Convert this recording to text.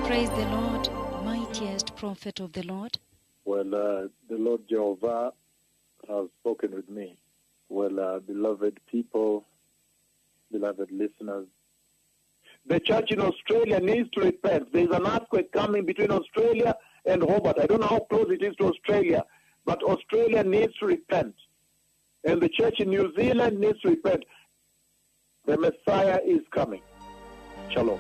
Praise the Lord, mightiest prophet of the Lord. Well, the Lord Jehovah has spoken with me. Well, beloved people, beloved listeners, the church in Australia needs to repent. There's an earthquake coming between Australia and Hobart. I don't know how close it is to Australia, but Australia needs to repent. And the church in New Zealand needs to repent. The Messiah is coming. Shalom.